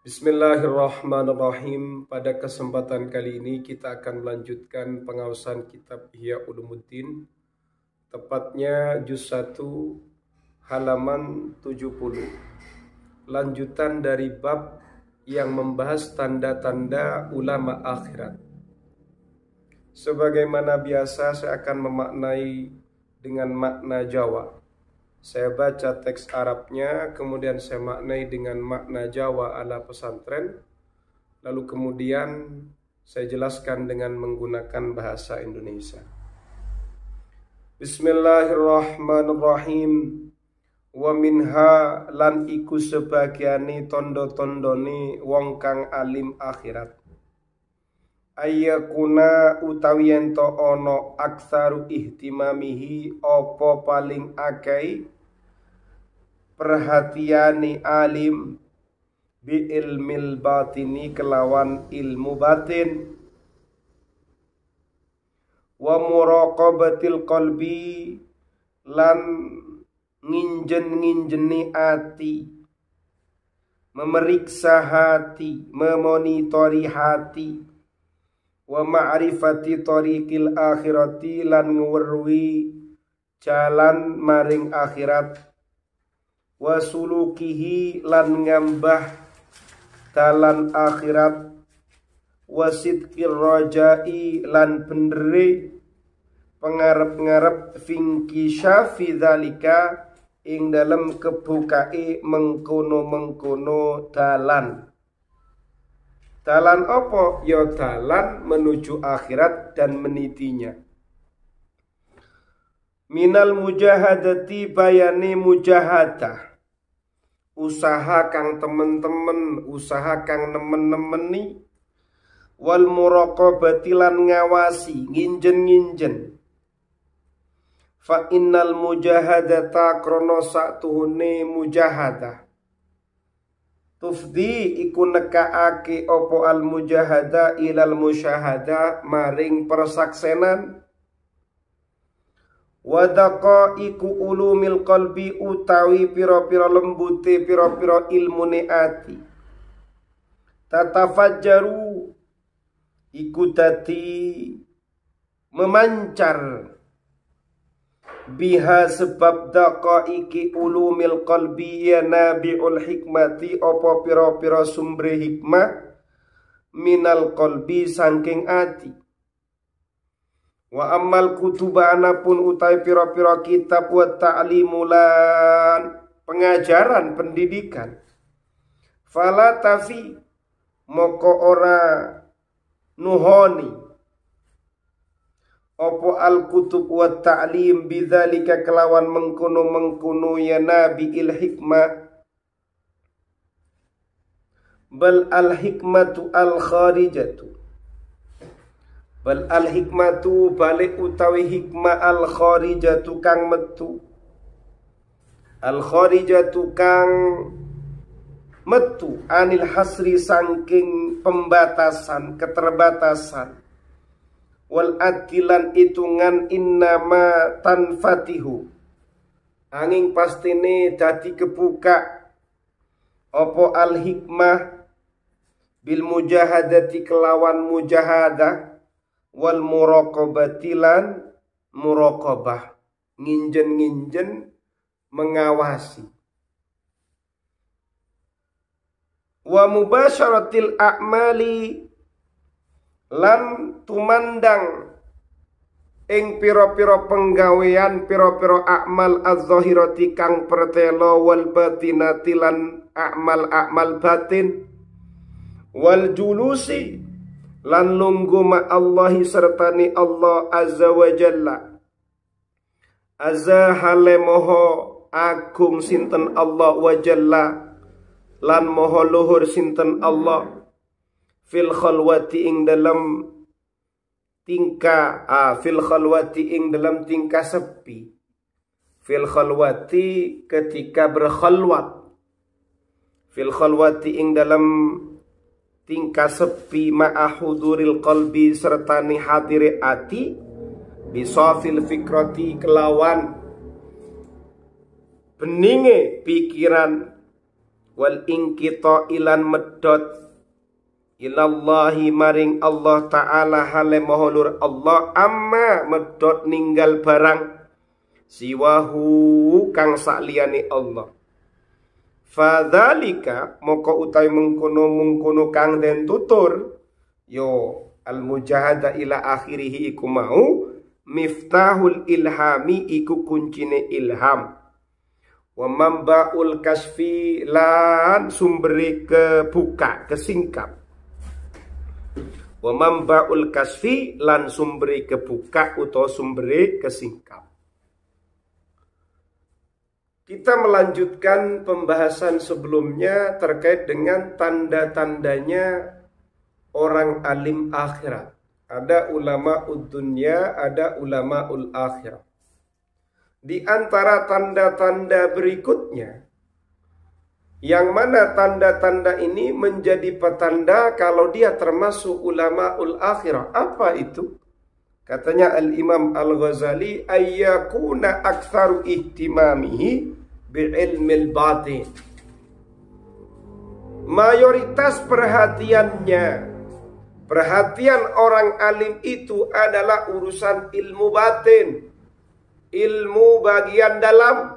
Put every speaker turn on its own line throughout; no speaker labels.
Bismillahirrahmanirrahim. Pada kesempatan kali ini kita akan melanjutkan pengawasan kitab Ihya Ulumuddin, tepatnya juz 1 halaman 70. Lanjutan dari bab yang membahas tanda-tanda ulama akhirat. Sebagaimana biasa saya akan memaknai dengan makna Jawa. Saya baca teks Arabnya, kemudian saya maknai dengan makna Jawa ala pesantren, lalu kemudian saya jelaskan dengan menggunakan bahasa Indonesia. Bismillahirrahmanirrahim. Wa minha lan iku sebagiane tondo-tondone wong kang alim akhirat. Ayyakuna utawi ento ono aksaru ihtimamihi opo paling akei perhatiani alim bi ilmil batini kelawan ilmu batin wa muraqabatil qalbi lan nginjen-nginjeni hati, memeriksa hati, memonitori hati, wa ma'rifati tariqil akhirati lan ngweruhi jalan maring akhirat, wa sulukihi lan ngambah dalan akhirat, wa sidqir rajai lan bendere pengarep-ngarep fingki syafi dzalika ing dalam kebukae mengkono-mengkono dalan. Dalan apa? Ya dalan menuju akhirat dan menitinya. Minal mujahadati bayane mujahadah. Usaha kang temen-temen, usaha kang nemen-nemeni. Wal muraqabati lan ngawasi, nginjen-nginjen. Fa innal mujahadata krono satuhune mujahadah. Tufdi iku nekaake opo al mujahada ilal musyahada maring persaksenan. Wadaka iku ulumil qalbi utawi piro-piro lembute piro-piro ilmune ati. Tatafajjaru iku dadi memancar biha sebab daka iki ulumil qalbi ya nabiul hikmati opo piro-piro sumber hikmah minal qalbi saking ati. Wa ammal kutuba anapun utai piro-piro kitab wa ta'limulan pengajaran pendidikan fala tafi moko ora nuhoni opo al kutub wa ta'lim bidzalika kelawan mengkono-mengkono ya nabi il hikmah bal al hikmatu al kharijatu bal al hikmatu balik utawi hikmah al kharijatu kang metu al kharijatu kang metu anil hasri sangking pembatasan keterbatasan wal adilan itungan innama tanfatihu angin pastine dadi kebuka opo al hikmah bil mujahadati kelawan mujahadah wal muraqabatilan muraqabah nginjen-nginjen mengawasi wa mubasyaratil a'mali lan tumandang ing piro-piro penggawean piro-piro akmal az-zahirati kang pertelo wal batinati lan akmal batin wal julusi lan lunggu ma Allahi sertani Allah azza wa jalla azza hale moho agung sinten Allah wa jalla lan moho luhur sinten Allah fil khalwati ing dalam tingkah fil khalwati ing dalam tingkah sepi fil khalwati ketika berkhalwat fil khalwati ing dalam tingkah sepi ma'ahuduril qalbi sertani hadiri ati bisafil fikrati kelawan beninge pikiran wal inqita ilan medot ilallahi maring Allah Ta'ala hale maholur Allah amma medot ninggal barang siwahu kang sakliyane Allah. Fadzalika moko utawi mengkono kang den tutur yo al mujahada ila akhirih iku mau miftahul ilhami iku kuncine ilham. Wa mambaul kasfi lan sumberi kebuka kesingkap. Wa mambaul kasfi lan sumberi kebuka utawa sumberi kesingkap. Kita melanjutkan pembahasan sebelumnya terkait dengan tanda-tandanya orang alim akhirat. Ada ulama dunya, ada ulama akhirat. Di antara tanda-tanda berikutnya, yang mana tanda-tanda ini menjadi petanda kalau dia termasuk ulama akhirat. Apa itu? Katanya Al-Imam Al-Ghazali, ayyakuna aktsaru ihtimamihi bi'ilmil batin. Mayoritas perhatian orang alim itu adalah urusan ilmu batin, ilmu bagian dalam.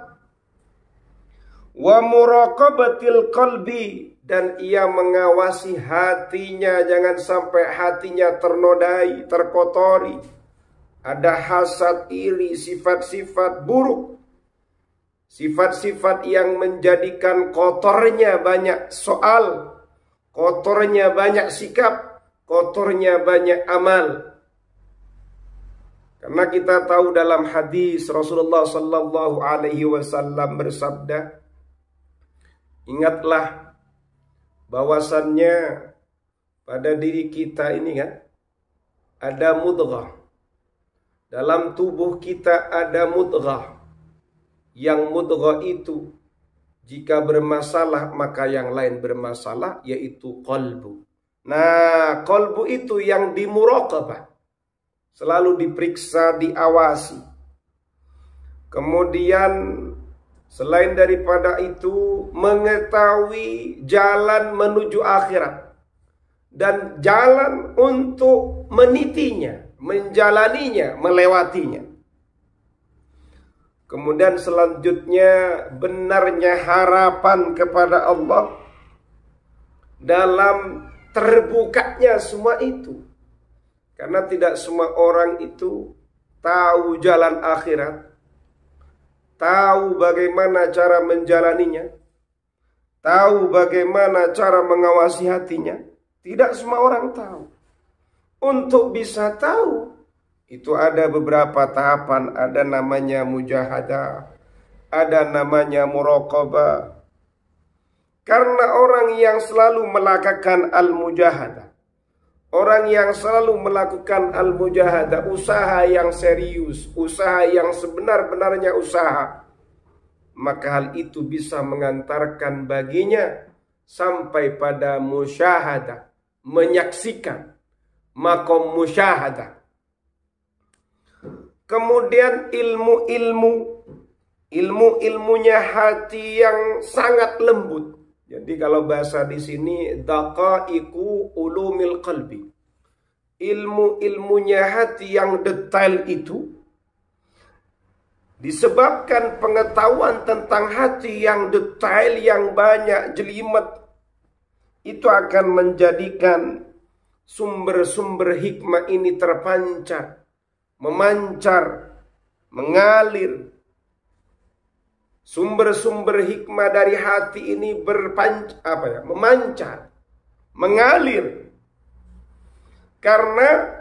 Wa muraqabatil qalbi, dan ia mengawasi hatinya, jangan sampai hatinya ternodai, terkotori. Ada hasad, iri, sifat-sifat buruk, sifat-sifat yang menjadikan kotornya banyak soal, kotornya banyak sikap, kotornya banyak amal. Karena kita tahu dalam hadis Rasulullah sallallahu alaihi wasallam bersabda, ingatlah bahwasannya pada diri kita ini kan ada mudghah. Dalam tubuh kita ada mudghah. Yang mudghah itu jika bermasalah maka yang lain bermasalah, yaitu qalbu. Nah, qalbu itu yang dimuraqabah, selalu diperiksa, diawasi. Kemudian selain daripada itu mengetahui jalan menuju akhirat dan jalan untuk menitinya, menjalaninya, melewatinya. Kemudian selanjutnya benarnya harapan kepada Allah dalam terbukanya semua itu. Karena tidak semua orang itu tahu jalan akhirat, tahu bagaimana cara menjalaninya, tahu bagaimana cara mengawasi hatinya. Tidak semua orang tahu. Untuk bisa tahu, itu ada beberapa tahapan. Ada namanya mujahadah, ada namanya muraqabah. Karena orang yang selalu melakukan al-mujahadah, orang yang selalu melakukan al-mujahadah, usaha yang serius, usaha yang sebenar-benarnya usaha, maka hal itu bisa mengantarkan baginya sampai pada musyahadah, menyaksikan maqam musyahadah. Kemudian ilmunya hati yang sangat lembut. Jadi kalau bahasa di sini daqaiqu ulumil qalbi. Ilmunya hati yang detail itu disebabkan pengetahuan tentang hati yang detail, yang banyak, jelimet, itu akan menjadikan sumber-sumber hikmah ini terpancar, memancar, mengalir. Sumber-sumber hikmah dari hati ini memancar, mengalir. Karena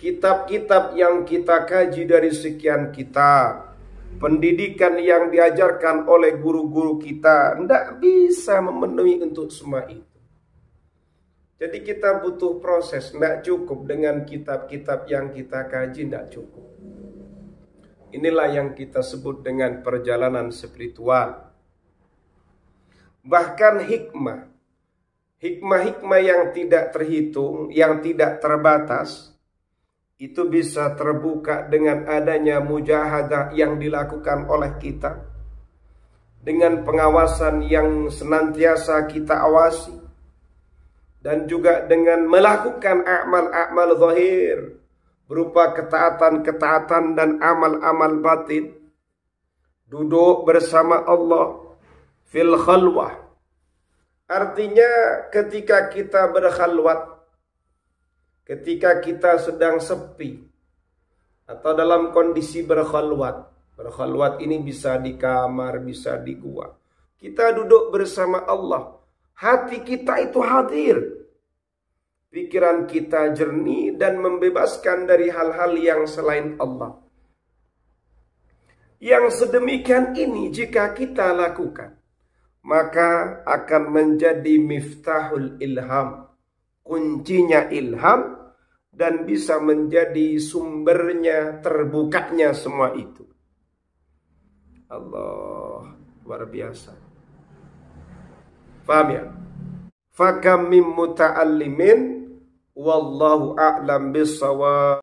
kitab-kitab yang kita kaji dari sekian kitab, pendidikan yang diajarkan oleh guru-guru kita, tidak bisa memenuhi untuk semua itu. Jadi kita butuh proses, tidak cukup dengan kitab-kitab yang kita kaji, tidak cukup. Inilah yang kita sebut dengan perjalanan spiritual. Bahkan hikmah yang tidak terhitung, yang tidak terbatas, itu bisa terbuka dengan adanya mujahadah yang dilakukan oleh kita. dengan pengawasan yang senantiasa kita awasi, dan juga dengan melakukan amal-amal zahir berupa ketaatan-ketaatan dan amal-amal batin. Duduk bersama Allah fil khalwah, artinya ketika kita berkhalwat, ketika kita sedang sepi atau dalam kondisi berkhalwat. Berkhalwat ini bisa di kamar, bisa di gua. Kita duduk bersama Allah, hati kita itu hadir, pikiran kita jernih dan membebaskan dari hal-hal yang selain Allah. Yang sedemikian ini jika kita lakukan, maka akan menjadi miftahul ilham, kuncinya ilham, dan bisa menjadi sumbernya terbukanya semua itu. Allah, luar biasa. Paham ya? Fakam mim muta'allimin wallahu a'lam bissawab.